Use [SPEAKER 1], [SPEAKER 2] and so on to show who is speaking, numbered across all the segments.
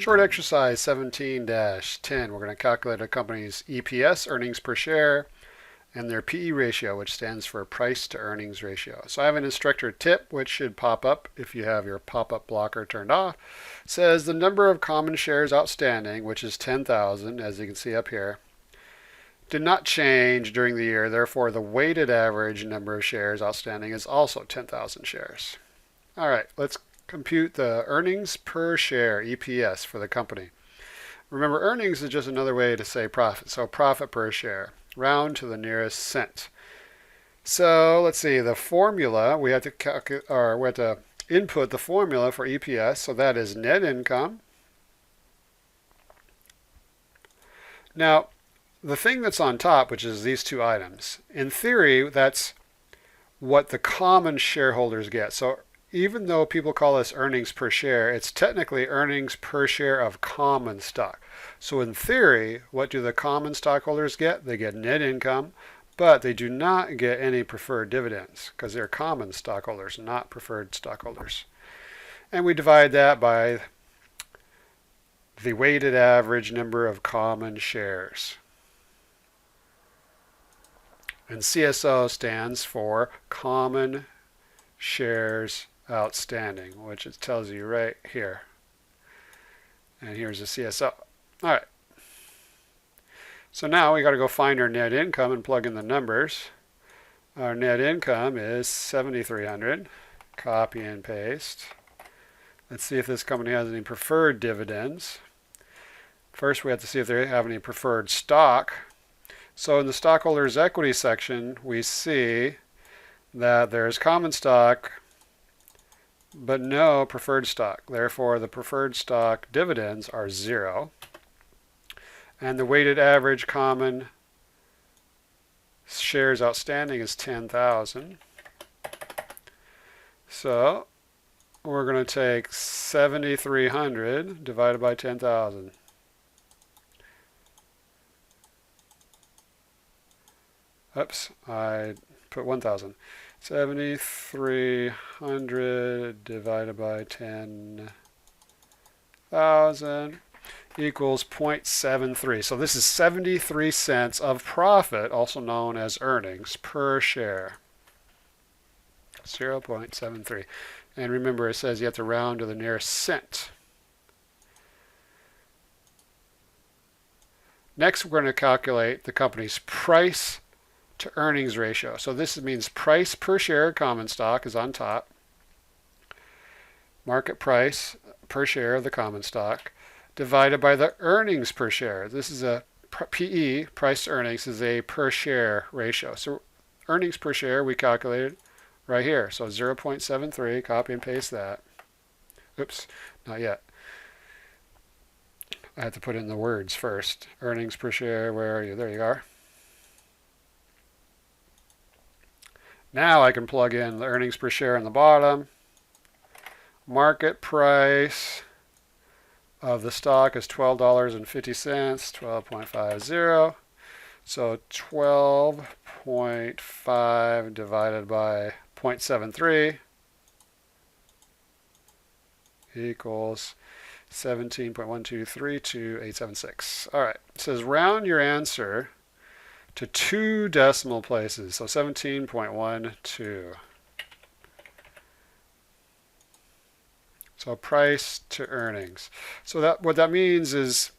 [SPEAKER 1] Short exercise 17-10. We're going to calculate a company's EPS, earnings per share, and their PE ratio, which stands for price to earnings ratio. So I have an instructor tip, which should pop up if you have your pop-up blocker turned off. It says the number of common shares outstanding, which is 10,000, as you can see up here, did not change during the year. Therefore, the weighted average number of shares outstanding is also 10,000 shares. All right, let's compute the earnings per share, EPS, for the company. Remember, earnings is just another way to say profit. So profit per share, round to the nearest cent. So let's see, the formula, we have to input the formula for EPS. So that is net income. Now, the thing that's on top, which is these two items, in theory, that's what the common shareholders get. So even though people call this earnings per share, it's technically earnings per share of common stock. So in theory, what do the common stockholders get? They get net income, but they do not get any preferred dividends because they're common stockholders, not preferred stockholders. And we divide that by the weighted average number of common shares. And CSO stands for common shares outstanding, which it tells you right here. And here's the CSO. All right. So now we got to go find our net income and plug in the numbers. Our net income is 7,300. Copy and paste. Let's see if this company has any preferred dividends. First, we have to see if they have any preferred stock. So in the stockholders' equity section, we see that there's common stock, but no preferred stock. Therefore, the preferred stock dividends are 0. And the weighted average common shares outstanding is 10,000. So we're going to take 7,300 divided by 10,000. Oops, I put 1,000. 7,300 divided by 10,000 equals 0.73. So this is 73 cents of profit, also known as earnings, per share. 0.73. And remember, it says you have to round to the nearest cent. Next, we're going to calculate the company's price to earnings ratio. So this means price per share common stock is on top. Market price per share of the common stock divided by the earnings per share. This is a PE, price to earnings, is a per share ratio. So earnings per share we calculated right here. So 0.73, copy and paste that. Oops, not yet. I have to put in the words first. Earnings per share, where are you? There you are. Now I can plug in the earnings per share on the bottom. Market price of the stock is $12.50, 12.50. So 12.5 divided by 0.73 equals 17.1232876. All right, it says round your answer to 2 decimal places, so 17.12. So price to earnings. So that what that means is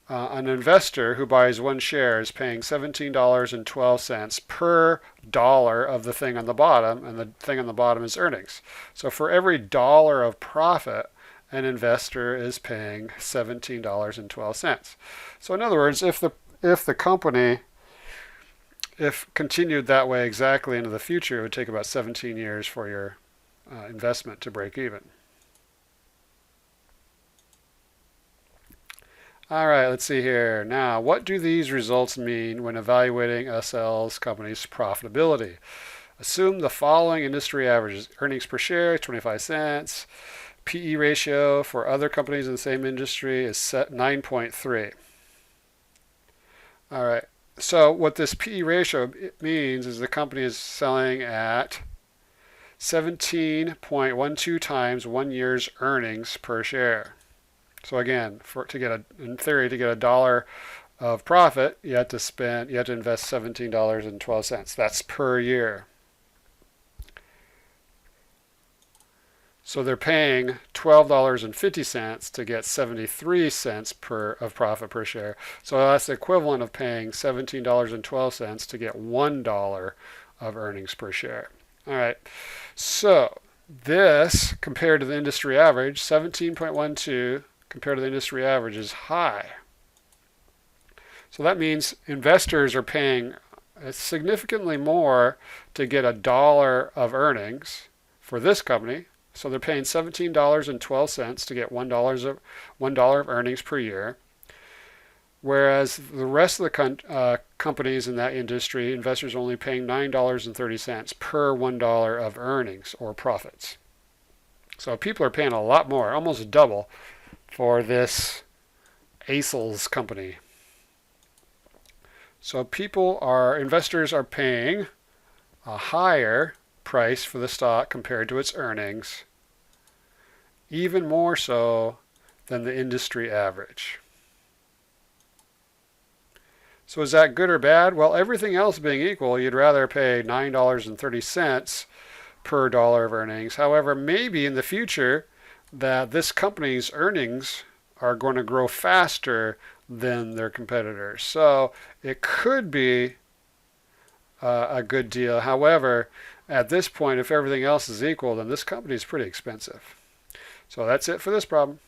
[SPEAKER 1] an investor who buys 1 share is paying $17.12 per dollar of the thing on the bottom, and the thing on the bottom is earnings. So for every dollar of profit, an investor is paying $17.12. So in other words, if the company continued that way exactly into the future, it would take about 17 years for your investment to break even. All right, let's see here. Now, what do these results mean when evaluating SL's company's profitability? Assume the following industry averages. Earnings per share, 25 cents. PE ratio for other companies in the same industry is set 9.3. All right. So what this PE ratio means is the company is selling at 17.12 times 1 year's earnings per share. So again, in theory, to get a dollar of profit, you have to invest $17.12. That's per year. So they're paying $12.50 to get 73 cents of profit per share. So that's the equivalent of paying $17.12 to get $1 of earnings per share. All right. So this compared to the industry average, 17.12 compared to the industry average is high. So that means investors are paying significantly more to get a dollar of earnings for this company. So they're paying $17.12 to get $1 of earnings per year. Whereas the rest of the companies in that industry, investors are only paying $9.30 per $1 of earnings or profits. So people are paying a lot more, almost double, for this ASL's company. So investors are paying a higher price for the stock compared to its earnings, even more so than the industry average. So is that good or bad? Well, everything else being equal, you'd rather pay $9.30 per dollar of earnings. However, maybe in the future that this company's earnings are going to grow faster than their competitors. So it could be a good deal. However, at this point, if everything else is equal, then this company is pretty expensive. So that's it for this problem.